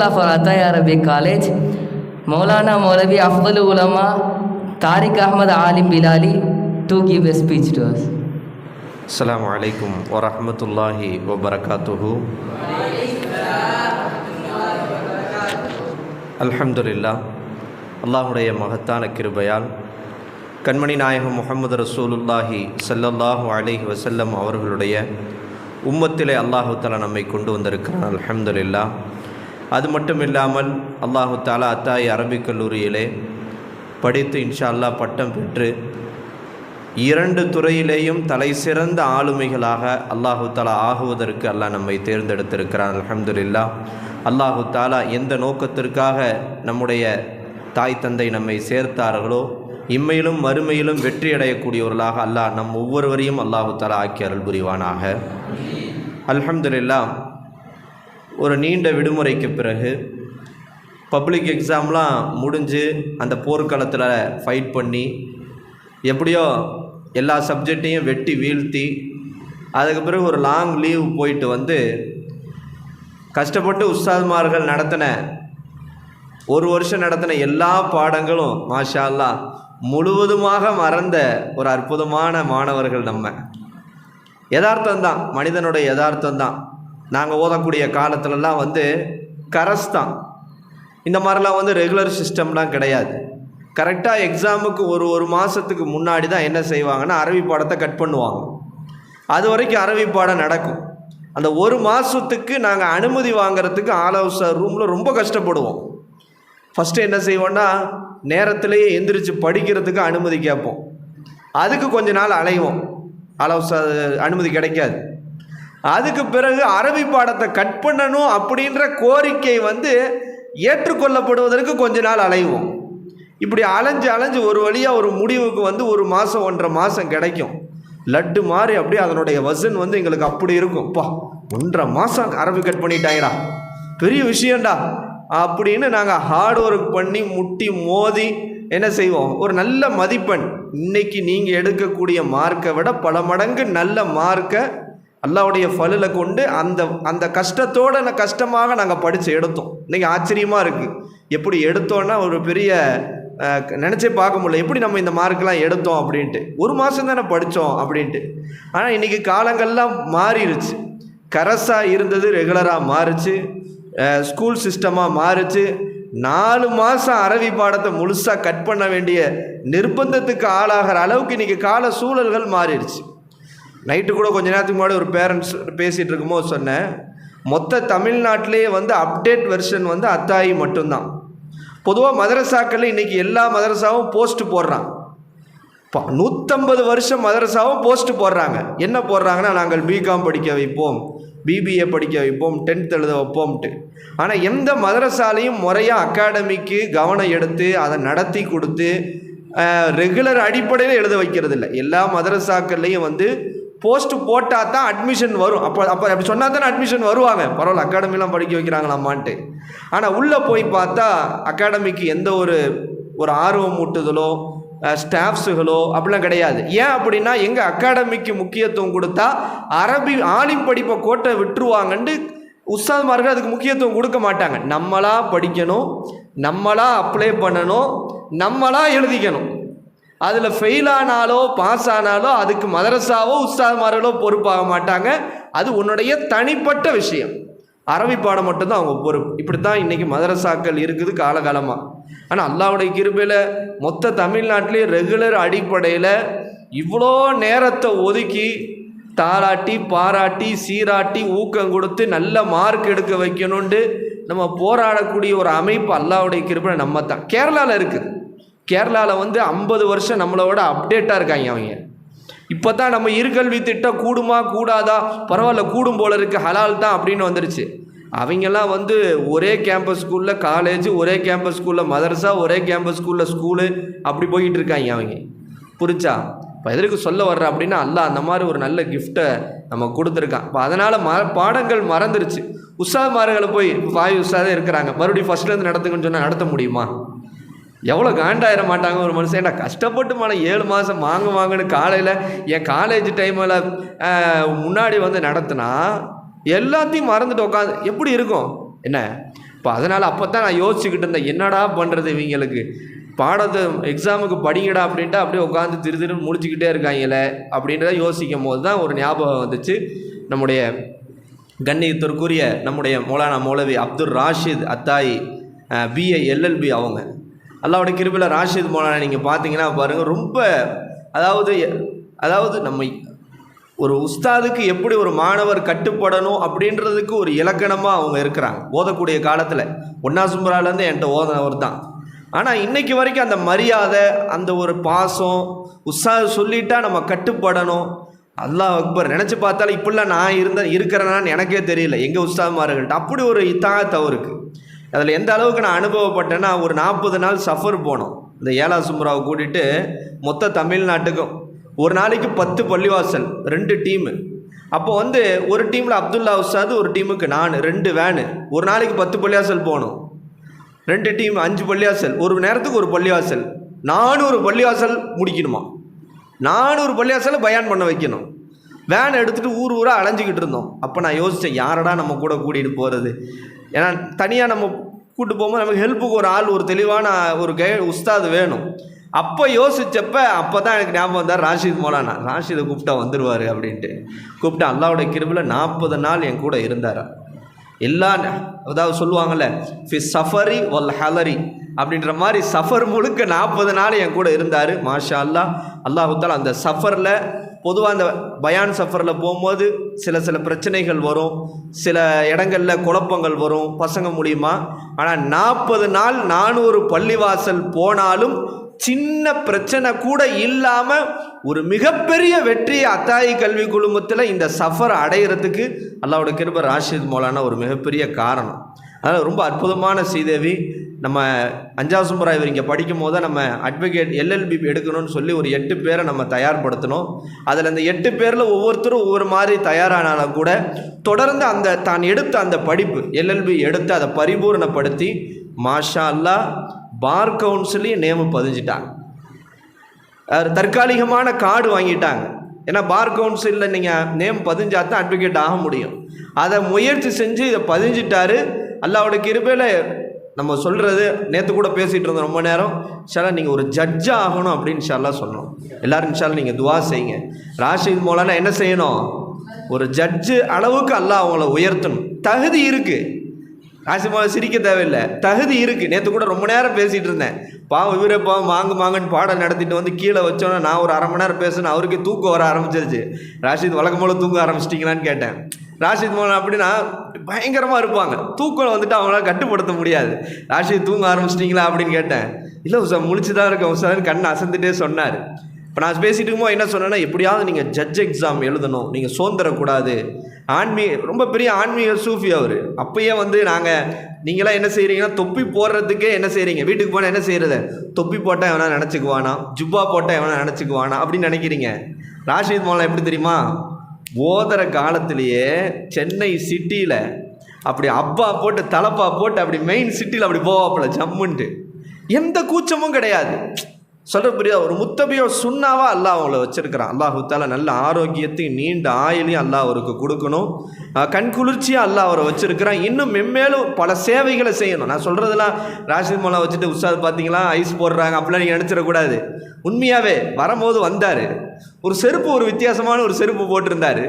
of our Ataya Arabic College, Maulana Maulavi Afdal Ulama Tariq Ahmad Alim Bilali to give a speech to us. Assalamu alaikum wa rahmatullahi wa barakatuhu. Alhamdulillah, அல்லாஹுடைய மகத்தான கிருபையால் கண்மணி நாயகம் முஹம்மது ரசூலுல்லாஹி ஸல்லல்லாஹு அலைஹி வஸல்லம் அவர்களுடைய உம்மத்திலே அல்லாஹு தஆலா நம்மை கொண்டு வந்திருக்கிறான். அல்ஹம்துலில்லாஹ். அது மட்டும் இல்லாமல் அல்லாஹு தஆலா அத்தாய் அரபிக் கல்லூரியிலே படித்து இன்ஷா அல்லாஹ் பட்டம் பெற்று 2 துறையிலேயும் தலை சிறந்த ஆளுமைகளாக அல்லாஹு தஆலா ஆகுவதற்கு அல்லாஹ் நம்மை தேர்ந்தெடுத்திருக்கிறான். அல்ஹம்துலில்லாஹ். அல்லாஹு தஆலா எந்த நோக்கத்திற்காக நம்முடைய தாய் தந்தை நம்மை சேர்த்தார்களோ இம்மையிலும் மறுமையிலும் வெற்றி அடையக்கூடியவர்களாக அல்லாஹ் நம் ஒவ்வொருவரையும் அல்லாஹு தஆலா ஆக்கி அருள் புரிவானாக. அல்ஹம்துலில்லாஹ். ஒரு நீண்ட விடுமுறைக்கு பிறகு பப்ளிக் எக்ஸாம்லாம் முடிஞ்சு அந்த போர்க்களத்தில் ஃபைட் பண்ணி எப்படியோ எல்லா சப்ஜெக்டையும் வெட்டி வீழ்த்தி அதுக்கு பிறகு ஒரு லாங் லீவ் போயிட்டு வந்து கஷ்டப்பட்டு உஸ்தாத்மார்கள் நடத்தின 1 வருஷம் நடத்தின எல்லா பாடங்களும் மாஷா அல்லாஹ் முழுவதுமாக மறந்த ஒரு அற்புதமான மாணவர்கள். நம்ம யதார்த்தம்தான், மனிதனுடைய யதார்த்தம்தான். நாங்கள் ஓதக்கூடிய காலத்துலலாம் வந்து கரஸ் தான், இந்த மாதிரிலாம் வந்து ரெகுலர் சிஸ்டம்லாம் கிடையாது. கரெக்டாக எக்ஸாமுக்கு ஒரு மாதத்துக்கு முன்னாடி தான் என்ன செய்வாங்கன்னா அரபி பாடத்தை கட் பண்ணுவாங்க. அது வரைக்கும் அரபி பாடம் நடக்கும். அந்த 1 மாதத்துக்கு நாங்கள் அனுமதி வாங்கிறதுக்கு ஆலோசனை ரூமில் ரொம்ப கஷ்டப்படுவோம். ஃபஸ்ட்டு என்ன செய்வோன்னா நேரத்திலேயே எந்திரிச்சு படிக்கிறதுக்கு அனுமதி கேட்போம். அதுக்கு கொஞ்ச நாள் அலைவோம், அனுமதி கிடைக்காது. அதுக்கு பிறகு அரபி பாடத்தை கட் பண்ணணும் அப்படின்ற கோரிக்கை வந்து ஏற்றுக்கொள்ளப்படுவதற்கு கொஞ்ச நாள் அலைவோம். இப்படி அலைஞ்சு ஒரு வழியாக ஒரு முடிவுக்கு வந்து 1 மாதம் 1.5 மாதம் கிடைக்கும். லட்டு மாதிரி அப்படியே அதனுடைய வசன் வந்து எங்களுக்கு அப்படி இருக்கும். பா 1.5 மாதம் அரபி கட் பண்ணிட்டாங்கடா, பெரிய விஷயம்டா அப்படின்னு நாங்கள் ஹார்ட் ஒர்க் பண்ணி முட்டி மோதி என்ன செய்வோம், ஒரு நல்ல மதிப்பெண். இன்றைக்கி நீங்கள் எடுக்கக்கூடிய மார்க்கை விட பல மடங்கு நல்ல மார்க்கை அல்லாஹ்வுடைய ஃபலில் கொண்டு அந்த கஷ்டமாக நாங்கள் படித்து எடுத்தோம். இன்றைக்கி ஆச்சரியமாக இருக்குது, எப்படி எடுத்தோன்னா ஒரு பெரிய நினச்சே பார்க்க முடியல, எப்படி நம்ம இந்த மார்க்கெலாம் எடுத்தோம் அப்படின்ட்டு. 1 மாதம் தானே படித்தோம் அப்படின்ட்டு. ஆனால் இன்றைக்கி காலங்கள்லாம் மாறிடுச்சு. கரஸாக இருந்தது ரெகுலராக மாறிச்சு, ஸ்கூல் சிஸ்டமாக மாறிச்சு. 4 மாதம் அரபி பாடத்தை முழுசாக கட் பண்ண வேண்டிய நிர்பந்தத்துக்கு ஆளாகிற அளவுக்கு இன்றைக்கி கால சூழல்கள் மாறிடுச்சு. நைட்டு கூட கொஞ்ச நேரத்துக்கு முன்னாடி ஒரு பேரண்ட்ஸ் பேசிகிட்டு இருக்கும்போது சொன்னேன், மொத்த தமிழ்நாட்டிலே வந்து அப்டேட் வெர்ஷன் வந்து அத்தாயி மட்டும்தான். பொதுவாக மதரசாக்களில் இன்றைக்கி எல்லா மதரசாவும் போஸ்ட்டு போடுறான். 150 வருஷம் மதரசாவும் போஸ்ட்டு போடுறாங்க. என்ன போடுறாங்கன்னா, நாங்கள் பிகாம் படிக்க வைப்போம், பிபிஏ படிக்க வைப்போம், 10th எழுத வைப்போம்ட்டு. ஆனால் எந்த மதரசாலையும் முறையாக அகாடமிக்கு கவனம் எடுத்து அதை நடத்தி கொடுத்து ரெகுலர் அடிப்படையில் எழுத வைக்கிறது இல்லை. எல்லா மதரசாக்கள்லேயும் வந்து போஸ்ட்டு போட்டால் தான் அட்மிஷன் வரும். அப்போ அப்படி சொன்னால் தானே அட்மிஷன் வருவாங்க. பரவாயில்ல, அகாடமிலாம் படிக்க வைக்கிறாங்களாம்மான்ட்டு. ஆனால் உள்ளே போய் பார்த்தா அகாடமிக்கு எந்த ஒரு ஆர்வம் ஊட்டுதலோ ஸ்டாஃப்ஸுகளோ அப்படிலாம் கிடையாது. ஏன் அப்படின்னா, எங்கள் அகாடமிக்கு முக்கியத்துவம் கொடுத்தா அரபி ஆலிம் படிப்பை கோட்டை விட்டுருவாங்கன்ட்டு உஸ்தாத்மார்கள் அதுக்கு முக்கியத்துவம் கொடுக்க மாட்டாங்க. நம்மளாக படிக்கணும், நம்மளாக அப்ளை பண்ணணும், நம்மளாக எழுதிக்கணும். அதில் ஃபெயில் ஆனாலோ பாஸ் ஆனாலோ அதுக்கு மதரசாவோ உஸ்தாத்மார்களோ பொறுப்பாக மாட்டாங்க. அது உன்னுடைய தனிப்பட்ட விஷயம். அரபி பாடம் மட்டும்தான் அவங்க பொறுப்பு. இப்படி தான் இன்றைக்கி மதரசாக்கள் இருக்குது காலகாலமாக. ஆனால் அல்லாஹ்வுடைய கிருபையில் மொத்த தமிழ்நாட்டிலே ரெகுலர் அடிப்படையில் இவ்வளோ நேரத்தை ஒதுக்கி தாளாட்டி பாராட்டி சீராட்டி ஊக்கம் கொடுத்து நல்ல மார்க் எடுக்க வைக்கணுன்ட்டு நம்ம போராடக்கூடிய ஒரு அமைப்பு அல்லாஹ்வுடைய கிருபையில் நம்ம தான். கேரளாவில் இருக்குது. கேரளாவில் வந்து 50 வருஷம் நம்மளோட அப்டேட்டாக இருக்காங்க அவங்க. இப்போ தான் நம்ம இருகல்வி திட்டம் கூடுமா கூடாதா, பரவாயில்ல கூடும் போல இருக்குது, ஹலால் தான் அப்படின்னு வந்துருச்சு. அவங்கெல்லாம் வந்து ஒரே கேம்பஸ் ஸ்கூலில் காலேஜ், ஒரே கேம்பஸ் ஸ்கூலில் மதரசா, ஒரே கேம்பஸ் ஸ்கூலில் ஸ்கூலு, அப்படி போய்கிட்டு இருக்காங்க அவங்க. புரிச்சா? இப்போ எதற்கு சொல்ல வர்ற அப்படின்னா, அல்லாஹ் அந்த மாதிரி ஒரு நல்ல கிஃப்டை நம்ம கொடுத்துருக்கான். இப்போ அதனால் பாடங்கள் மறந்துருச்சு. உஸ்தாத்மார்களை போய் வாய் உஸ்தாதே இருக்கிறாங்க, மறுபடியும் ஃபஸ்ட்லேருந்து நடத்துங்கன்னு சொன்னால் நடத்த முடியுமா? எவ்வளோ காண்டாயிர மாட்டாங்க ஒரு மனுஷன். ஏன்னா கஷ்டப்பட்டு 7 மாதம் வாங்கன்னு காலையில் என் காலேஜ் டைமில் முன்னாடி வந்து நடத்தினா எல்லாத்தையும் மறந்துட்டு உட்காந்து எப்படி இருக்கும்? என்ன இப்போ அதனால் அப்போ தான் நான் யோசிச்சுக்கிட்டு இருந்தேன், என்னடா பண்ணுறது இவங்களுக்கு, பாடத்தை எக்ஸாமுக்கு படிங்கடா அப்படின்ட்டு அப்படியே உட்காந்து திரு முடிச்சுக்கிட்டே இருக்காங்களே அப்படின்றத யோசிக்கும் போது தான் ஒரு ஞாபகம் வந்துச்சு. நம்முடைய கண்ணியத்திற்குரிய நம்முடைய மௌலானா மௌலவி அப்துல் ராஷித் அத்தாயி BA LLB அவங்க, அல்லாஹ்வுடைய கிருபையில் ராஷித் மௌலானா நீங்கள் பார்த்தீங்கன்னா பாருங்கள், ரொம்ப அதாவது நம்ம ஒரு உஸ்தாதுக்கு எப்படி ஒரு மாணவர் கட்டுப்படணும் அப்படின்றதுக்கு ஒரு இலக்கணமாக அவங்க இருக்கிறாங்க. ஓதக்கூடிய காலத்தில் ஒன்னா சும்பராலேருந்து என்கிட்ட ஓதனவர் தான். ஆனால் இன்றைக்கி வரைக்கும் அந்த மரியாதை, அந்த ஒரு பாசம், உஸ்தாது சொல்லிட்டா நம்ம கட்டுப்படணும். அல்லாஹ் அக்பர். நினச்சி பார்த்தாலும் இப்படிலாம் நான் இருக்கிறேனான்னு எனக்கே தெரியல எங்கள் உஸ்தாதுமார்கள்ட்ட அப்படி ஒரு இத்தாகத் அவருக்கு. அதில் எந்த அளவுக்கு நான் அனுபவப்பட்டேன்னா, ஒரு 40 நாள் சஃபர் போனோம் இந்த ஏலா சும்ராவை கூட்டிகிட்டு. மொத்த தமிழ்நாட்டுக்கும் ஒரு நாளைக்கு 10 பள்ளிவாசல், 2 டீமு. அப்போ ஒரு டீமில் அப்துல்லா உஸ்தாது, ஒரு டீமுக்கு நான், 2 வேனு. ஒரு நாளைக்கு 10 பள்ளிவாசல் போகணும், 2 டீம் 5 பள்ளிவாசல், ஒரு நேரத்துக்கு ஒரு பள்ளிவாசல், 400 பள்ளிவாசல் முடிக்கணுமா, 400 பள்ளிவாசலை பயான் பண்ண வைக்கணும். வேன் எடுத்துகிட்டு ஊர் ஊராக அலைஞ்சிக்கிட்டு இருந்தோம். அப்போ நான் யோசித்தேன், யாரடா நம்ம கூட கூட்டிகிட்டு போகிறது. ஏன்னா தனியாக நம்ம கூப்பிட்டு போகும்போது நமக்கு ஹெல்ப்புக்கு ஒரு ஆள், ஒரு தெளிவான ஒரு உஸ்தாது வேணும். அப்போ யோசித்தப்ப அப்போ தான் எனக்கு ஞாபகம் வந்தார் ராஷித் மௌலானா. ராஷிதை கூப்பிட்டா வந்துடுவார் அப்படின்ட்டு கூப்பிட்டா அல்லாஹ்வுடைய கிருபையில் 40 நாள் என் கூட இருந்தார். அதாவது சொல்லுவாங்கள்ல, ஃபி சஃபரி வல் ஹலரி அப்படின்ற மாதிரி சஃபர் முழுக்க 40 நாள் என் கூட இருந்தார். மாஷா அல்லாஹ். அல்லாஹு தஆலா அந்த சஃபரில், பொதுவாக அந்த பயான் சஃபரில் போகும்போது சில பிரச்சனைகள் வரும், சில இடங்களில் குழப்பங்கள் வரும் பசங்க மூலியமாக. ஆனால் 40 நாள் 400 பள்ளிவாசல் போனாலும் சின்ன பிரச்சனை கூட இல்லாமல் ஒரு மிகப்பெரிய வெற்றியை அத்தாயி கல்வி குழுமத்தில் இந்த சஃபர் அடைகிறதுக்கு அல்லாஹ்வோட கிருபை, ராஷித் மௌலானா ஒரு மிகப்பெரிய காரணம். அதனால் ரொம்ப அற்புதமான ஸ்ரீதேவி. நம்ம 5வது சும்பரா இவர் இங்கே படிக்கும் போது நம்ம அட்வொகேட் LLB எடுக்கணும்னு சொல்லி ஒரு 8 பேரை நம்ம தயார்படுத்தணும். அதில் அந்த 8 பேரில் ஒவ்வொருத்தரும் ஒவ்வொரு மாதிரி தயாரானாலும் கூட தொடர்ந்து அந்த தான் எடுத்த அந்த படிப்பு LLB எடுத்து அதை பரிபூர்ணப்படுத்தி மாஷா அல்லாஹ் பார் கவுன்சிலையும் நேமு பதிஞ்சிட்டாங்க. தற்காலிகமான கார்டு வாங்கிட்டாங்க. ஏன்னா பார் கவுன்சிலில் நீங்கள் நேம் பதிஞ்சா தான் அட்வொகேட் ஆக முடியும். அதை முயற்சி செஞ்சு இதை பதிஞ்சிட்டாரு. அல்லாஹ்வோட கிருபையில் நம்ம சொல்கிறது, நேற்று கூட பேசிகிட்டு இருந்தோம் ரொம்ப நேரம், இன்ஷால்லா நீங்கள் ஒரு ஜட்ஜாக ஆகணும் அப்படின்னு இன்ஷால்லா சொன்னோம். எல்லோரும் இன்ஷால்லா நீங்கள் துவா செய்யுங்க. ராஷித் மௌலானா என்ன செய்யணும், ஒரு ஜட்ஜு அளவுக்கு அல்லாஹ் அவங்கள உயர்த்தணும். தகுதி இருக்குது, ராஷித் மௌலானா சிரிக்க தேவையில்லை, தகுதி இருக்குது. நேற்று கூட ரொம்ப நேரம் பேசிகிட்டு இருந்தேன். பாவம் இவரே பாவம் மாங்குன்னு பாடம் நடத்திட்டு கீழே வச்சோன்னே நான் ஒரு 1/2 மணி நேரம் பேசுனேன். அவருக்கே தூக்கம் வர ஆரம்பிச்சிருச்சு. ராஷித் வழக்கம் போல் தூங்க ஆரம்பிச்சிட்டிங்களான்னு கேட்டேன். ராஷித் மௌலானா அப்படின்னா பயங்கரமாக இருப்பாங்க, தூக்கம் அவங்களால கட்டுப்படுத்த முடியாது. ராஷித் தூங்க ஆரம்பிச்சிட்டிங்களா அப்படின்னு கேட்டேன். இல்லை உசார் முழிச்சு தான் இருக்கேன் உசார்னு கண்ணை அசந்துட்டே சொன்னார். இப்போ நான் பேசிகிட்டு இருக்கும்போது என்ன சொன்னேன்னா, எப்படியாவது நீங்கள் ஜட்ஜ் எக்ஸாம் எழுதணும், நீங்கள் சோர்ந்துடக்கூடாது. ரொம்ப பெரிய ஆன்மீக சூஃபி அவர். அப்பயே நீங்களாம் என்ன செய்கிறீங்கன்னா, தொப்பி போடுறதுக்கே என்ன செய்கிறீங்க, வீட்டுக்கு போனால் என்ன செய்கிறது, தொப்பி போட்டால் எவனா நினச்சிக்குவானா, ஜுப்பா போட்டால் எவனா நினச்சிக்குவானா அப்படின்னு நினைக்கிறீங்க. ராஷித் மௌலானா எப்படி தெரியுமா, ஓதுற காலத்திலேயே சென்னை சிட்டியில் அப்படி அப்பா போட்டு தலப்பா போட்டு அப்படி மெயின் சிட்டியில் அப்படி போவாப்புல ஜம்முன்ட்டு, எந்த கூச்சமும் கிடையாது. சொல்கிற புரியா, ஒரு முத்தபியோ சுண்ணாவா அல்லாஹ் அவங்கள வச்சுருக்கிறான். அல்லாஹு தஆலா நல்ல ஆரோக்கியத்தையும் நீண்ட ஆயுளையும் அல்லாஹ் அவருக்கு கொடுக்கணும். கண் குளிர்ச்சியாக அல்லாஹ் அவரை வச்சுருக்கிறான். இன்னும் மென்மேலும் பல சேவைகளை செய்யணும். நான் சொல்கிறதெல்லாம் ராஷித் மௌலானா வச்சுட்டு உஸ்தாத் பார்த்தீங்களா ஐஸ் போடுறாங்க அப்படிலாம் நீங்கள் நினச்சிடக்கூடாது. உண்மையாகவே வரும்போது வந்தார், ஒரு செருப்பு, ஒரு வித்தியாசமான ஒரு செருப்பு போட்டிருந்தார்.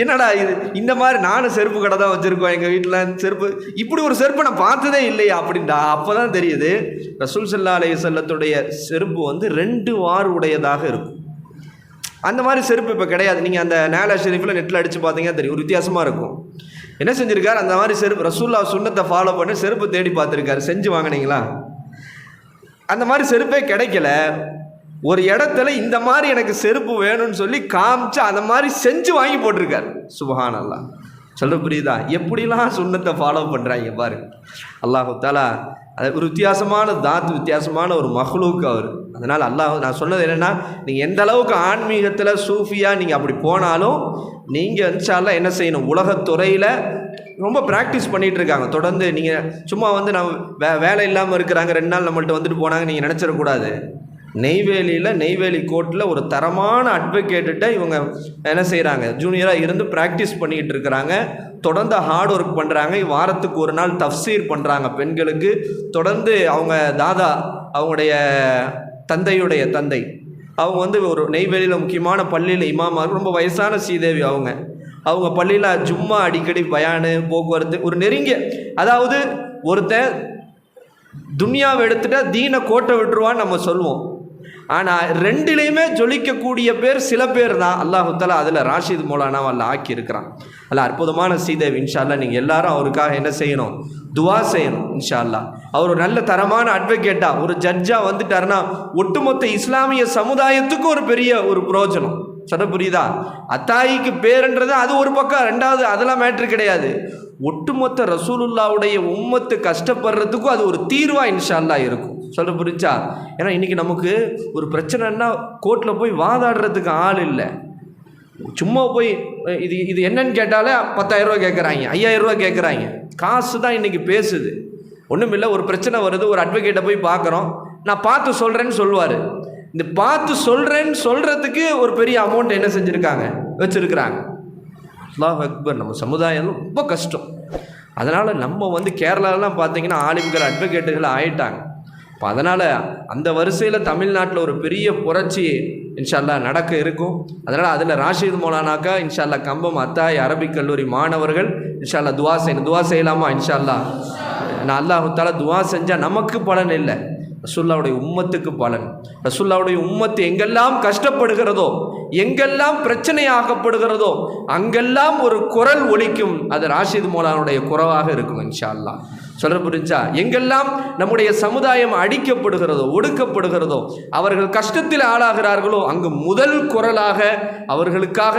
என்னடா இது, இந்த மாதிரி நானும் செருப்பு கடை தான் வச்சுருக்கோம் எங்கள் வீட்டில், செருப்பு இப்படி ஒரு செருப்பை நான் பார்த்ததே இல்லையா அப்படின்டா. அப்போ தான் தெரியுது ரசூல் ஸல்லல்லாஹு அலைஹி வஸல்லத்துடைய செருப்பு 2 வார் உடையதாக இருக்கும். அந்த மாதிரி செருப்பு இப்போ கிடையாது. நீங்கள் அந்த நாலா ஷெரீஃபில் நெட்டில் அடித்து பார்த்தீங்கன்னா தெரியும், ஒரு வித்தியாசமாக இருக்கும். என்ன செஞ்சுருக்கார், அந்த மாதிரி செருப்பு ரசூலுல்லாஹ் சுன்னத்தை ஃபாலோ பண்ணி செருப்பு தேடி பார்த்துருக்காரு. செஞ்சு வாங்கினீங்களா, அந்த மாதிரி செருப்பே கிடைக்கல. ஒரு இடத்துல இந்த மாதிரி எனக்கு செருப்பு வேணும்னு சொல்லி காமிச்சு அந்த மாதிரி செஞ்சு வாங்கி போட்டிருக்காரு. சுப்ஹானல்லாஹ். சொல்ல புரியுதா, எப்படிலாம் சுன்னத்தை ஃபாலோ பண்ணுறாங்க பாரு. அல்லாஹு தஆலா அது ஒரு வித்தியாசமான வித்தியாசமான ஒரு மஹ்லூக் அவர். அதனால் நான் சொன்னது என்னென்னா, நீங்கள் எந்த அளவுக்கு ஆன்மீகத்தில் சூஃபியாக நீங்கள் அப்படி போனாலும் நீங்கள் இன்ஷா அல்லாஹ் என்ன செய்யணும், உலகத்துறையில் ரொம்ப ப்ராக்டிஸ் பண்ணிகிட்டு இருக்காங்க தொடர்ந்து. நீங்கள் சும்மா நான் வேலை இல்லாமல் இருக்கிறாங்க 2 நாள் நம்மள்ட்ட வந்துட்டு போனாங்க நீங்கள் நினச்சிடக்கூடாது. நெய்வேலியில் நெய்வேலி கோர்ட்டில் ஒரு தரமான அட்வொகேட்டுகிட்ட இவங்க என்ன செய்கிறாங்க, ஜூனியராக இருந்து ப்ராக்டிஸ் பண்ணிக்கிட்டு இருக்கிறாங்க. தொடர்ந்து ஹார்ட் ஒர்க் பண்ணுறாங்க. வாரத்துக்கு ஒரு நாள் தஃப்சீர் பண்ணுறாங்க பெண்களுக்கு. தொடர்ந்து அவங்க தாதா, அவங்களுடைய தந்தையுடைய தந்தை, அவங்க வந்து ஒரு நெய்வேலியில் முக்கியமான பள்ளியில் இமாமாக, ரொம்ப வயசான ஸ்ரீதேவி அவங்க பள்ளியில் ஜும்மா அடிக்கடி பயானு போக்குவரத்து ஒரு நெருங்கிய, அதாவது ஒருத்தன் துன்யாவை எடுத்துட்டா தீனை கோட்டை விட்டுருவான்னு நம்ம சொல்லுவோம். ஆனால் ரெண்டுலேயுமே ஜொலிக்கக்கூடிய பேர் சில பேர் தான். அல்லாஹு தஆலா அதில் ராஷித் மௌலானாவை அல்ல ஆக்கி இருக்கிறான். அல்ல அற்புதமான ஸ்ரீதேவி. இன்ஷா அல்லாஹ் நீங்கள் எல்லாரும் அவருக்காக என்ன செய்யணும், துவா செய்யணும். இன்ஷா அல்லாஹ் அவர் ஒரு நல்ல தரமான அட்வொகேட்டாக ஒரு ஜட்ஜாக வந்துட்டாருன்னா ஒட்டுமொத்த இஸ்லாமிய சமுதாயத்துக்கும் ஒரு பெரிய ஒரு பிரயோஜனம். சொல்ல புரியுதா? அத்தாயிக்கு பேருன்றது அது ஒரு பக்கம், ரெண்டாவது அதெல்லாம் மேட்ரு கிடையாது. ஒட்டுமொத்த ரசூலுல்லாவுடைய உம்மத்து கஷ்டப்படுறதுக்கும் அது ஒரு தீர்வாக இன்ஷா அல்லாஹ் இருக்கும். சொல்ல புரிஞ்சா? ஏன்னா இன்றைக்கி நமக்கு ஒரு பிரச்சனைன்னா கோர்ட்டில் போய் வாதாடுறதுக்கு ஆள் இல்லை. சும்மா போய் இது என்னன்னு கேட்டாலே 10,000 ரூபா கேட்குறாங்க, 5,000 ரூபா கேட்குறாங்க. காசு தான் இன்றைக்கி பேசுது. ஒன்றும் இல்லை, ஒரு பிரச்சனை வருது, ஒரு அட்வொகேட்டை போய் பார்க்குறோம், நான் பார்த்து சொல்கிறேன்னு சொல்லுவார். இந்த பார்த்து சொல்கிறேன்னு சொல்கிறதுக்கு ஒரு பெரிய அமௌண்ட் என்ன செஞ்சுருக்காங்க, வச்சுருக்குறாங்க. அல்லாஹ் அக்பர். நம்ம சமுதாயம் ரொம்ப கஷ்டம். அதனால் நம்ம வந்து கேரளாலாம் பார்த்தீங்கன்னா ஆலிம்கள் அட்வொகேட்டுகள் ஆயிட்டாங்க. இப்போ அதனால் அந்த வரிசையில் தமிழ்நாட்டில் ஒரு பெரிய புரட்சி இன்ஷா அல்லாஹ் நடக்க இருக்கும். அதனால் அதில் ராஷித் மௌலானாக்கா இன்ஷா அல்லாஹ் கம்பம் அத்தாய் அரபிக் கல்லூரி மாணவர்கள் இன்ஷா அல்லாஹ் துவா செய்யலாமா? இன்ஷா அல்லாஹ். நான் அல்லாஹு தஆலா துவா செஞ்சால் நமக்கு பலன் இல்லை, ரசூலுல்லாவுடைய உம்மத்துக்கு பலன். ரசூலுல்லாவுடைய உம்மத்து எங்கெல்லாம் கஷ்டப்படுகிறதோ, எங்கெல்லாம் பிரச்சனையாக்கப்படுகிறதோ, அங்கெல்லாம் ஒரு குரல் ஒலிக்கும். அது ராஷித் மௌலானுடைய குரவாக இருக்கும் இன்ஷா அல்லாஹ். சொல்ல புரிஞ்சா? எங்கெல்லாம் நம்முடைய சமுதாயம் அடிக்கப்படுகிறதோ, ஒடுக்கப்படுகிறதோ, அவர்கள் கஷ்டத்தில் ஆளாகிறார்களோ, அங்கு முதல் குரலாக அவர்களுக்காக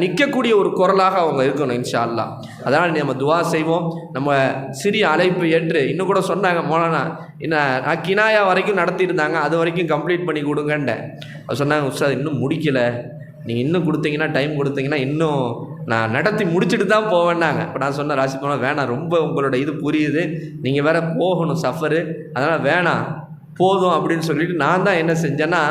நிற்கக்கூடிய ஒரு குரலாக அவங்க இருக்கணும் இன்ஷா அல்லாஹ். அதனால் நம்ம துவா செய்வோம். நம்ம சிறிய அழைப்பு ஏற்று இன்னும் கூட சொன்னாங்க மௌலானா, நான் கினாயா வரைக்கும் நடத்தியிருந்தாங்க, அது வரைக்கும் கம்ப்ளீட் பண்ணி கொடுங்கன்ட்டேன். சொன்னாங்க, உஸ்தாத் இன்னும் முடிக்கலை, நீங்கள் இன்னும் கொடுத்தீங்கன்னா, டைம் கொடுத்தீங்கன்னா இன்னும் நான் நடத்தி முடிச்சுட்டு தான் போவேன்னாங்க. இப்போ நான் சொன்ன ராசி போனால் வேணாம், ரொம்ப உங்களோட இது புரியுது, நீங்கள் வேறு போகணும் சஃபரு, அதனால் வேணாம் போதும் அப்படின்னு சொல்லிட்டு நான் தான் என்ன செஞ்சேன்னா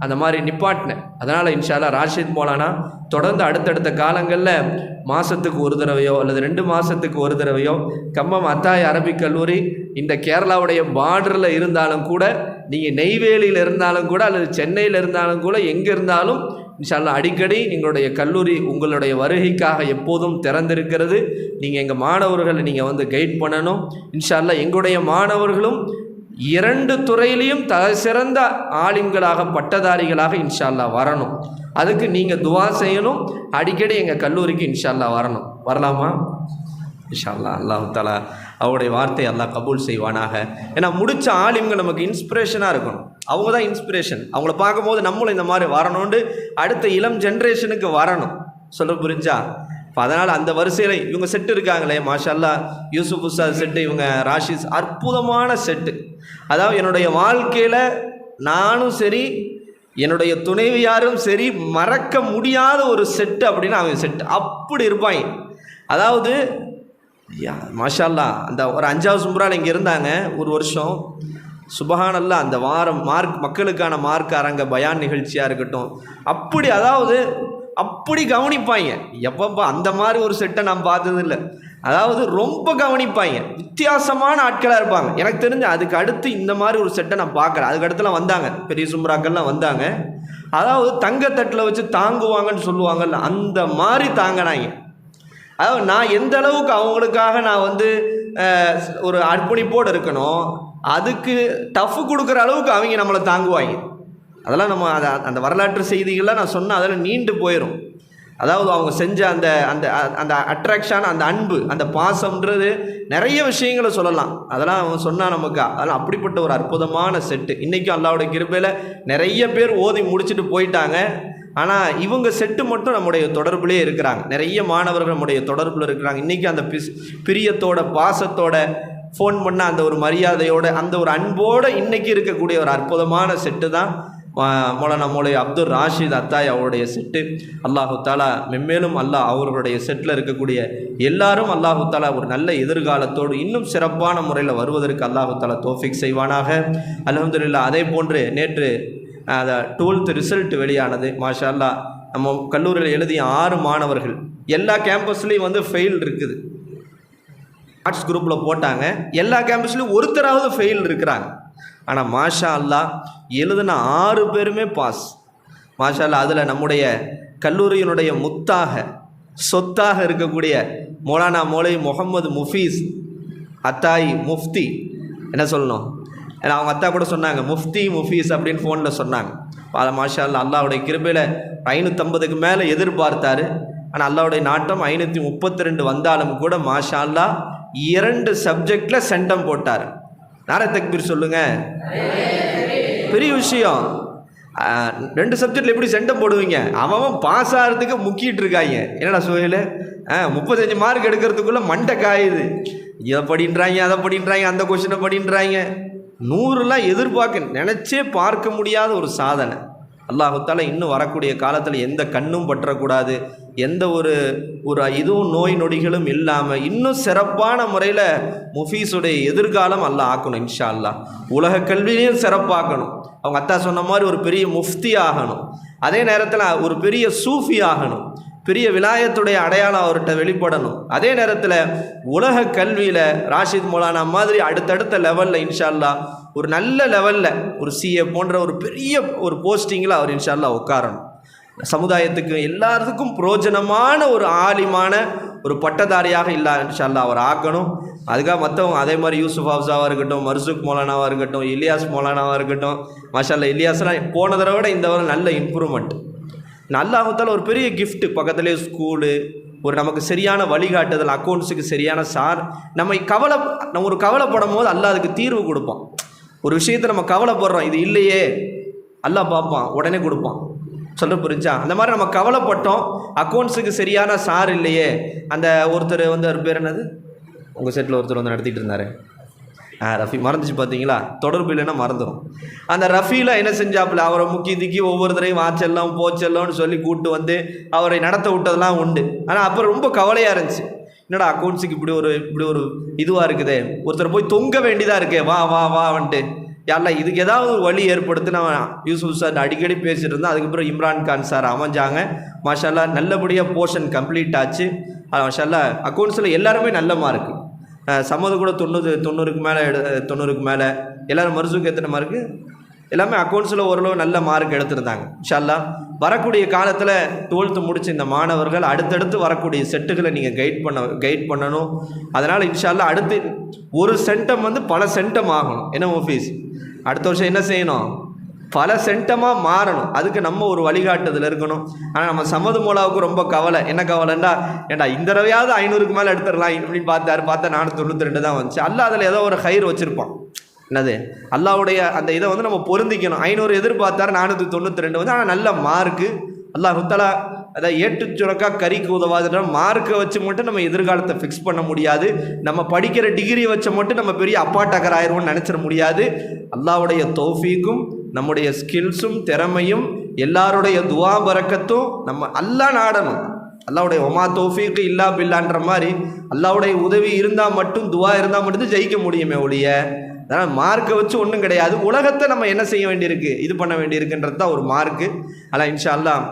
அந்த மாதிரி நிப்பாட்டினேன். அதனால் இன்ஷா அல்லாஹ் ராஷித் மௌலானா தொடர்ந்து அடுத்தடுத்த காலங்களில் மாதத்துக்கு ஒரு தடவையோ அல்லது 2 மாதத்துக்கு ஒரு தடவையோ கம்பம் அத்தாய் அரபிக் கல்லூரி இந்த கேரளாவுடைய பார்டரில் இருந்தாலும் கூட, நீங்கள் நெய்வேலியில் இருந்தாலும் கூட அல்லது சென்னையில் இருந்தாலும் கூட, எங்கே இருந்தாலும் இன்ஷா அல்லாஹ் அடிக்கடி எங்களுடைய கல்லூரி உங்களுடைய வருகைக்காக எப்போதும் திறந்திருக்கிறது. நீங்கள் எங்கள் மாணவர்களை நீங்கள் வந்து கைட் பண்ணணும். இன்ஷா அல்லாஹ் எங்களுடைய மாணவர்களும் 2 துறையிலையும் தலை சிறந்த ஆலிம்களாக பட்டதாரிகளாக இன்ஷா அல்லாஹ் வரணும். அதுக்கு நீங்கள் துவா செய்யணும். அடிக்கடி எங்கள் கல்லூரிக்கு இன்ஷா அல்லாஹ் வரணும். வரலாமா? இன்ஷா அல்லாஹ். அல்லாஹ் தஆலா அவருடைய வார்த்தை அல்லாஹ் கபூல் செய்வானாக. ஏன்னா முடித்த ஆலிம்கள் நமக்கு இன்ஸ்பிரேஷனாக இருக்கணும். அவங்க தான் இன்ஸ்பிரேஷன். அவங்கள பார்க்கும்போது நம்மளும் இந்த மாதிரி வரணும்னு அடுத்த இளம் ஜென்ரேஷனுக்கு வரணும். சொல்ல புரிஞ்சா? இப்போ அதனால் அந்த வரிசையில் இவங்க செட்டு இருக்காங்களே, மாஷா அல்லாஹ், யூசுப் உஸ்தாத் செட்டு, இவங்க ராஷிஸ், அற்புதமான செட்டு. அதாவது என்னுடைய வாழ்க்கையில் நானும் சரி, என்னுடைய துணைவியாரும் சரி, மறக்க முடியாத ஒரு செட்டு அப்படின்னா அவங்க செட்டு. அப்படி இருப்பாங்க. அதாவது மாஷா அல்லாஹ், அந்த ஒரு 5வது சும்ரால் இங்கே இருந்தாங்க ஒரு வருஷம். சுபஹானல்லாஹ், அந்த வாரம் மக்களுக்கான மார்க் அரங்க பயான் நிகழ்ச்சியாக இருக்கட்டும், அப்படி அதாவது அப்படி கவனிப்பாங்க. எப்பப்போ அந்த மாதிரி ஒரு செட்டை நான் பார்த்ததில்லை. அதாவது ரொம்ப கவனிப்பாங்க. வித்தியாசமான ஆட்களாக இருப்பாங்க. எனக்கு தெரிஞ்சு அதுக்கு அடுத்து இந்த மாதிரி ஒரு செட்டை நான் பார்க்குறேன். அதுக்கு அடுத்துலாம் வந்தாங்க, பெரிய சும்ராக்கள்லாம் வந்தாங்க. அதாவது தங்கத்தட்டில் வச்சு தாங்குவாங்கன்னு சொல்லுவாங்கல்ல, அந்த மாதிரி தாங்கினாங்க. அதாவது நான் எந்த அளவுக்கு அவங்களுக்காக நான் வந்து ஒரு அர்ப்பணிப்போடு இருக்கணும், அதுக்கு டஃப் கொடுக்குற அளவுக்கு அவங்க நம்மளை தாங்குவாங்க. அதெல்லாம் நம்ம அந்த வரலாற்று செய்திகள்லாம் நான் சொன்னால் அதெல்லாம் நீண்டு போயிடும். அதாவது அவங்க செஞ்ச அந்த அந்த அந்த அட்ராக்ஷன், அந்த அன்பு, அந்த பாசம்ன்றது நிறைய விஷயங்களை சொல்லலாம். அதெல்லாம் அவங்க சொன்னால் நமக்கு அதெல்லாம் அப்படிப்பட்ட ஒரு அற்புதமான செட்டு. இன்றைக்கும் அல்லாஹ்வுடைய கிருபையில் நிறைய பேர் ஓதி முடிச்சுட்டு போயிட்டாங்க. ஆனால் இவங்க செட்டு மட்டும் நம்முடைய தொடர்புலேயே இருக்கிறாங்க. நிறைய மாணவர்கள் நம்முடைய தொடர்பில் இருக்கிறாங்க. இன்றைக்கி அந்த பிரியத்தோட பாசத்தோட ஃபோன் பண்ண அந்த ஒரு மரியாதையோட அந்த ஒரு அன்போடு இன்றைக்கி இருக்கக்கூடிய ஒரு அற்புதமான செட்டு தான் மௌலானா மௌலை அப்துல் ராஷித் அத்தாய் அவருடைய செட்டு. அல்லாஹு தாலா மென்மேலும் அல்லாஹ் அவர்களுடைய செட்டில் இருக்கக்கூடிய எல்லாரும் அல்லாஹு தாலா ஒரு நல்ல எதிர்காலத்தோடு இன்னும் சிறப்பான முறையில் வருவதற்கு அல்லாஹு தாலா தௌஃபீக் செய்வானாக. அல்ஹம்துலில்லாஹ். அதே போன்று நேற்று அதை 12th ரிசல்ட் வெளியானது. மாஷா அல்லாஹ் நம்ம கல்லூரியில் எழுதிய 6 மாணவர்கள் எல்லா கேம்பஸ்லேயும் வந்து ஃபெயில் இருக்குது. ஆர்ட்ஸ் குரூப்பில் போட்டாங்க, எல்லா கேம்பஸ்லேயும் ஒருத்தராவது ஃபெயில் இருக்கிறாங்க. ஆனால் மாஷா அல்லாஹ் எழுதின 6 பேருமே பாஸ். மாஷா அல்லாஹ் அதில் நம்முடைய கல்லூரியினுடைய முத்தாக சொத்தாக இருக்கக்கூடிய மௌலானா மௌலை முகமது முஃபீஸ் அத்தாயி முஃப்தி, என்ன சொல்லணும், ஏன்னா அவங்க அத்தா கூட சொன்னாங்க முஃப்தி முஃபீஸ் அப்படின்னு ஃபோனில் சொன்னாங்க. அதை மாஷா அல்லாஹ் அல்லாஹ்வுடைய கிருபையில் 550க்கு மேலே எதிர்பார்த்தாரு. ஆனால் அல்லாஹ்வுடைய நாட்டம் 532 வந்தாலும் கூட மாஷா அல்லாஹ் 2 சப்ஜெக்டில் சென்டம் போட்டார். நாரே தக்பீர் சொல்லுங்கள். பெரிய விஷயம். 2 சப்ஜெக்டில் எப்படி சென்டம் போடுவீங்க? அவன் பாஸ் ஆகிறதுக்கு முக்கிட்டு இருக்காங்க. என்னடா சோயில் 35 மார்க் எடுக்கிறதுக்குள்ளே மண்டை காயுது. இதை படின்றாங்க, அதை படின்றாங்க, அந்த கொஷினை படின்றாங்க. 100லாம் நினச்சே பார்க்க முடியாத ஒரு சாதனை. அல்லாஹு தஆலா இன்னும் வரக்கூடிய காலத்தில் எந்த கண்ணும் பற்றக்கூடாது, எந்த ஒரு இதுவும் நோய் நொடிகளும் இல்லாமல் இன்னும் சிறப்பான முறையில் முஃபீஸுடைய எதிர்காலம் அல்லாஹ் ஆக்கணும். இன்ஷா அல்லாஹ் உலக கல்வியிலையும் சிறப்பாக்கணும். அவங்க அத்தா சொன்ன மாதிரி ஒரு பெரிய முஃப்தி ஆகணும், அதே நேரத்தில் ஒரு பெரிய சூஃபி ஆகணும், பெரிய விலாயத்துடைய அடையாளம் அவர்கிட்ட வெளிப்படணும். அதே நேரத்தில் உலக கல்வியில் ராஷித் மௌலானா மாதிரி அடுத்தடுத்த லெவலில் இன்ஷா அல்லாஹ் ஒரு நல்ல லெவலில் ஒரு சிஏ போன்ற ஒரு பெரிய ஒரு போஸ்டிங்கில் அவர் இன்ஷா அல்லாஹ் உட்காரணும். சமுதாயத்துக்கு எல்லாத்துக்கும் பிரயோஜனமான ஒரு ஆலிமான ஒரு பட்டதாரியாக இல்லா இன்ஷா அல்லாஹ் அவர் ஆக்கணும். அதுக்காக மற்றவங்க அதே மாதிரி யூசுப் ஹாஃப்ஸாவாக இருக்கட்டும், மர்சூக் மௌலானாவாக இருக்கட்டும், இலியாஸ் மௌலானாவாக இருக்கட்டும், மாஷா அல்லாஹ் இலியாஸ்லாம் போன தடவை விட இந்த வரை நல்ல இம்ப்ரூவ்மெண்ட். அல்லாஹ் தஆலா ஒரு பெரிய கிஃப்ட்டு, பக்கத்துலேயே ஸ்கூலு, ஒரு நமக்கு சரியான வழிகாட்டுதல், அக்கௌண்ட்ஸுக்கு சரியான நம்ம ஒரு கவலைப்படும் போது அல்லாஹ் அதுக்கு தீர்வு கொடுப்பான். ஒரு விஷயத்தை நம்ம கவலைப்படுறோம், இது இல்லையே, அல்லாஹ் பார்ப்பான், உடனே கொடுப்பான். சொல்ல புரிஞ்சா? அந்த மாதிரி நம்ம கவலைப்பட்டோம், அக்கௌண்ட்ஸுக்கு சரியான சார் இல்லையே. அந்த ஒருத்தர் வந்து அவர் பேர் என்னது, உங்கள் செட்டில் ஒருத்தர் வந்து நடத்திட்டு இருந்தார், ரஃபி, மறந்துச்சு பார்த்தீங்களா? தொடர்பு இல்லைன்னா மறந்துடும். அந்த ரஃபீல என்ன செஞ்சாப்புல, அவரை முக்கி திக்கி ஒவ்வொருத்தரையும் வாச்செல்லாம் போச்செல்லாம்னு சொல்லி கூப்பிட்டு வந்து அவரை நடத்த விட்டதெல்லாம் உண்டு. ஆனால் அப்புறம் ரொம்ப கவலையாக இருந்துச்சு, என்னடா அக்கௌண்ட்ஸுக்கு இப்படி ஒரு இதுவாக இருக்குதே, ஒருத்தர் போய் தொங்க வேண்டியதாக இருக்கே, வா வா வா வந்துட்டு யாரெல்லாம் இதுக்கு ஏதாவது ஒரு வழி ஏற்படுத்தி நான் யூசுப் சார் அடிக்கடி பேசிகிட்டு இருந்தேன். அதுக்கப்புறம் இம்ரான் கான் சார் அமைஞ்சாங்க. மாஷா அல்லாஹ் நல்லபடியாக போர்ஷன் கம்ப்ளீட் ஆச்சு. மாஷா அல்லாஹ் அக்கௌண்ட்ஸில் எல்லாருமே நல்ல மார்க்கு. சம்மது கூட 90க்கு மேலே எல்லோரும். மர்சூக்கு எத்தனை மார்க்கு? எல்லாமே அக்கௌண்ட்ஸில் ஓரளவு நல்ல மார்க் எடுத்திருந்தாங்க. இன்ஷா அல்லாஹ் வரக்கூடிய காலத்தில் 12th முடிச்ச இந்த மாணவர்கள் அடுத்தடுத்து வரக்கூடிய செட்டுகளை நீங்கள் கைட் பண்ணணும். அதனால் இன்ஷா அல்லாஹ் அடுத்து ஒரு சென்டம் வந்து பல சென்டம் ஆகணும். என்ன முஃபீஸ், அடுத்த வருஷம் என்ன செய்யணும்? பல சென்டமாக மாறணும். அதுக்கு நம்ம ஒரு வழிகாட்டுதல் இருக்கணும். ஆனால் நம்ம சமது மோலாவுக்கு ரொம்ப கவலை. என்ன கவலைண்டா, ஏண்டா இந்த தடவையாவது 500க்கு மேலே எடுத்துடலாம் அப்படின்னு பார்த்தா 492 தான் வந்துச்சு. அல்லாஹ் அதில் ஏதோ ஒரு ஹைர் வச்சுருப்பான். என்னது, அல்லாஹ்வுடைய அந்த இதை வந்து நம்ம பொருந்திக்கணும். 500 எதிர்பார்த்தாரு, 492 வந்து. ஆனால் நல்ல மார்க்கு. அல்லாஹ் தஆலா அதை ஏற்றுச்சுரக்கா கறிக்கு உதவாதுன்ற மார்க்கை வச்சு மட்டும் நம்ம எதிர்காலத்தை ஃபிக்ஸ் பண்ண முடியாது. நம்ம படிக்கிற டிகிரி வச்ச மட்டும் நம்ம பெரிய அப்பாட்டக்கர் ஆயிடுவோம்னு நினச்சிட முடியாது. அல்லாஹ்வுடைய தௌஃபீக்கும் நம்முடைய ஸ்கில்ஸும் திறமையும் எல்லாருடைய துவா பரக்கத்தும் நம்ம அல்லாஹ் நாடணும். அல்லாஹ்வுடைய ஒமா தௌஃபீக்கு இல்லா பில்லான்ற மாதிரி அல்லாஹ்வுடைய உதவி இருந்தால் மட்டும், துவா இருந்தால் மட்டும் ஜெயிக்க முடியுமே ஒழிய அதனால் மார்க்கை வச்சு ஒன்றும் கிடையாது. உலகத்தை நம்ம என்ன செய்ய வேண்டியிருக்கு, இது பண்ண வேண்டியிருக்குன்றது தான் ஒரு மார்க்கு. ஆனால் இன்ஷா அல்லாஹ்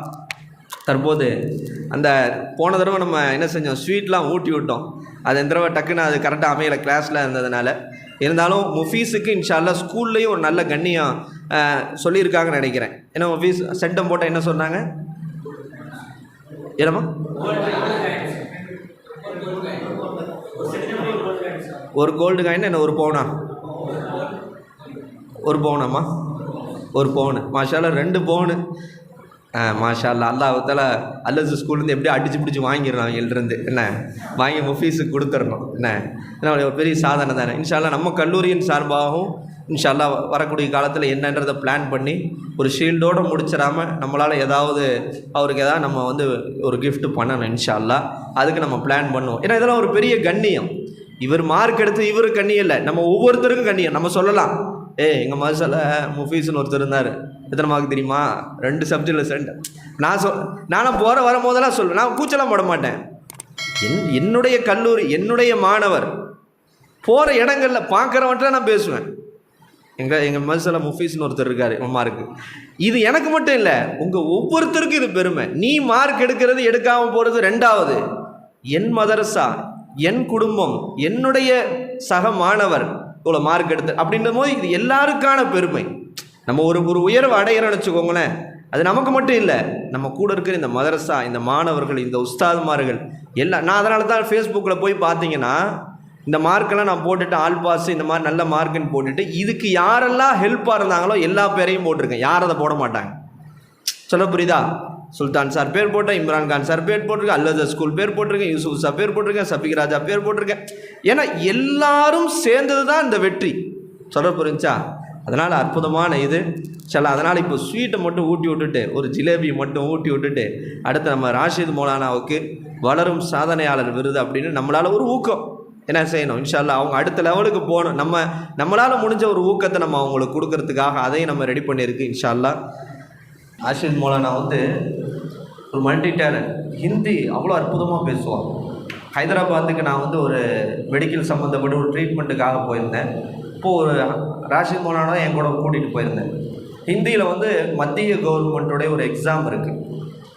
தற்போது அந்த போன தடவை நம்ம என்ன செஞ்சோம், ஸ்வீட்லாம் ஊட்டி விட்டோம். அது இந்த தடவை டக்குன்னு அது கரெக்டாக அமையலை, கிளாஸில் இருந்ததுனால. இருந்தாலும் முஃபீஸுக்கு இன்ஷா அல்லாஹ் ஸ்கூல்லேயும் ஒரு நல்ல கண்ணியம் சொல்லியிருக்காங்கன்னு நினைக்கிறேன். ஏன்னா முஃபீஸ் சென்டம் போட்டால் என்ன சொன்னாங்க, ஏனம்மா ஒரு கோல்டு காயின் என்ன, ஒரு பவுனா, ஒரு பவுனாம்மா, ஒரு பவுனு. மாஷா அல்லாஹ் 2 பவுனு. மாஷா அல்லாஹ். அல்லாஹ் தஆலா அல்லது ஸ்கூல்லேருந்து எப்படியும் அடிச்சு பிடிச்சி வாங்கிடுறான் எழுந்து, என்ன வாங்கி முஃபீஸுக்கு கொடுத்துடணும். என்ன ஒரு பெரிய சாதனை தானே. இன்ஷா அல்லாஹ் நம்ம கல்லூரியின் சார்பாகவும் இன்ஷா அல்லாஹ் வரக்கூடிய காலத்தில் என்னன்றதை பிளான் பண்ணி ஒரு ஷீல்டோடு முடிச்சிடாமல் நம்மளால் ஏதாவது அவருக்கு ஏதாவது நம்ம வந்து ஒரு கிஃப்ட் பண்ணணும் இன்ஷா அல்லாஹ். அதுக்கு நம்ம பிளான் பண்ணுவோம். ஏன்னா இதெல்லாம் ஒரு பெரிய கண்ணியம். இவர் மார்க் எடுத்து இவரு கண்ணியம் இல்லை, நம்ம ஒவ்வொருத்தருக்கும் கண்ணியம். நம்ம சொல்லலாம், எங்கள் மதரசால முஃபீஸ்னு ஒருத்தர் இருந்தார், எத்தனை மார்க் தெரியுமா, 2 சப்ஜெக்டில் சென்டர். நானும் வரும்போதெல்லாம் சொல்லுவேன், நான் கூச்சலாம் போட மாட்டேன். என்னுடைய கல்லூரி, என்னுடைய மாணவர் போகிற இடங்களில் பார்க்குறவன்ட்ட நான் பேசுவேன். எங்கள் மதுசலா முஃபீஸ்னு ஒருத்தர் இருக்கார் உமாருக்கு. இது எனக்கு மட்டும் இல்லை, உங்கள் ஒவ்வொருத்தருக்கும் இது பெருமை. நீ மார்க் எடுக்கிறது எடுக்காமல் போகிறது ரெண்டாவது. என் மதரசா, என் குடும்பம், என்னுடைய சக மாணவர் இவ்வளோ மார்க் எடுத்து அப்படின்னும் போது இது எல்லாருக்கான பெருமை. நம்ம ஒரு உயர்வு அடையிறோம்னு வச்சுக்கோங்களேன், அது நமக்கு மட்டும் இல்லை, நம்ம கூட இருக்கிற இந்த மதரசா, இந்த மாணவர்கள், இந்த உஸ்தாதுமார்கள் எல்லாம். நான் அதனால தான் ஃபேஸ்புக்கில் போய் பார்த்தீங்கன்னா இந்த மார்க்கெல்லாம் நான் போட்டுட்டு ஆல் பாஸ் இந்த மாதிரி நல்ல மார்க்குன்னு போட்டுட்டு இதுக்கு யாரெல்லாம் ஹெல்ப்பாக இருந்தாங்களோ எல்லா பேரையும் போட்டிருக்கேன். யார் அதை போட மாட்டாங்க. சொல்ல புரியுதா? சுல்தான் சார் பேர் போட்டேன், இம்ரான் கான் சார் பேர் போட்டிருக்கேன், அல்லது ஸ்கூல் பேர் போட்டிருக்கேன், யூசுப் சார் பேர் போட்டிருக்கேன், சஃபிக் ராஜா பேர் போட்டிருக்கேன். ஏன்னா எல்லாரும் சேர்ந்தது தான் இந்த வெற்றி. சொல்ல புரிஞ்சா? அதனால் அற்புதமான இது சில. அதனால் இப்போ ஸ்வீட்டை மட்டும் ஊட்டி விட்டுட்டு, ஒரு ஜிலேபி மட்டும் ஊட்டி விட்டுட்டு, அடுத்து நம்ம ராஷித் மௌலானாவுக்கு வளரும் சாதனையாளர் விருது அப்படின்னு நம்மளால் ஒரு ஊக்கம் என்ன செய்யணும். இன்ஷா அல்லாஹ் அவங்க அடுத்த லெவலுக்கு போகணும். நம்மளால் முடிஞ்ச ஒரு ஊக்கத்தை நம்ம அவங்களுக்கு கொடுக்கறதுக்காக அதையும் நம்ம ரெடி பண்ணியிருக்கு இன்ஷா அல்லாஹ். ராஷித் மௌலானா வந்து ஒரு மல்டி டேலண்ட். ஹிந்தி அவ்வளோ அற்புதமாக பேசுவான். ஹைதராபாத்துக்கு நான் வந்து ஒரு மெடிக்கல் சம்மந்தப்பட்ட ஒரு ட்ரீட்மெண்ட்டுக்காக போயிருந்தேன். இப்போது ஒரு ராஷித் மௌலானா என் கூட கூட்டிகிட்டு போயிருந்தேன். ஹிந்தியில் வந்து மத்திய கவர்மெண்ட்டுடைய ஒரு எக்ஸாம் இருக்குது.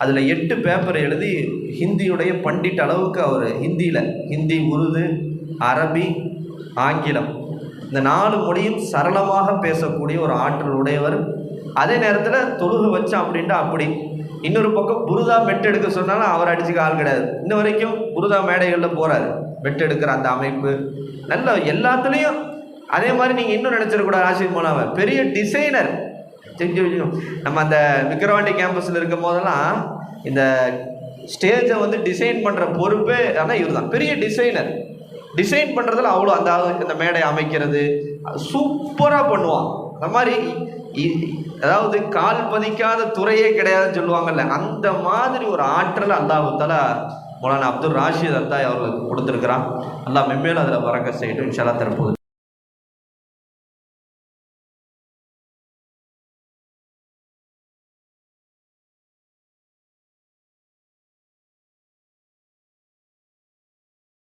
அதில் 8 பேப்பர் எழுதி ஹிந்தியுடைய பண்டிட் அளவுக்கு அவர் ஹிந்தி, உருது, அரபி, ஆங்கிலம் இந்த 4 மொழியும் சரளமாக பேசக்கூடிய ஒரு ஆற்றல் உடையவர். அதே நேரத்தில் தொழுகை வச்சான் அப்படின்ட்டு அப்படி. இன்னொரு பக்கம் புருதா மெட்டெடுக்க சொன்னாலும் அவர் அடிச்சுக்க ஆள் கிடையாது. இன்ன வரைக்கும் புருதா மேடைகளில் போகிறாரு. மெட்டெடுக்கிற அந்த அமைப்பு நல்ல எல்லாத்துலேயும். அதே மாதிரி நீங்கள் இன்னும் நினச்சிடக்கூடாது, ராஷித் மௌலானா பெரிய டிசைனர். நம்ம அந்த விக்கிரவாண்டி கேம்பஸில் இருக்கும் போதெல்லாம் இந்த ஸ்டேஜை வந்து டிசைன் பண்ணுற பொறுப்பே ஆனால் இவர் தான். பெரிய டிசைனர். டிசைன் பண்ணுறதுல அவ்வளோ அந்த மேடை அமைக்கிறது சூப்பராக பண்ணுவான். அந்த மாதிரி அதாவது கால் பதிக்காத துறையே கிடையாதுன்னு சொல்லுவாங்கல்ல, அந்த மாதிரி ஒரு ஆற்றல் அல்லாஹ் தஆலா மௌலானா அப்துல் ராஷித் அத்தாய் அவர்களுக்கு கொடுத்துருக்கிறான். அல்லாஹ் மென்மேலும் அதில் பரக்கத் செய்யட்டும் இன்ஷா அல்லாஹ். தற்போது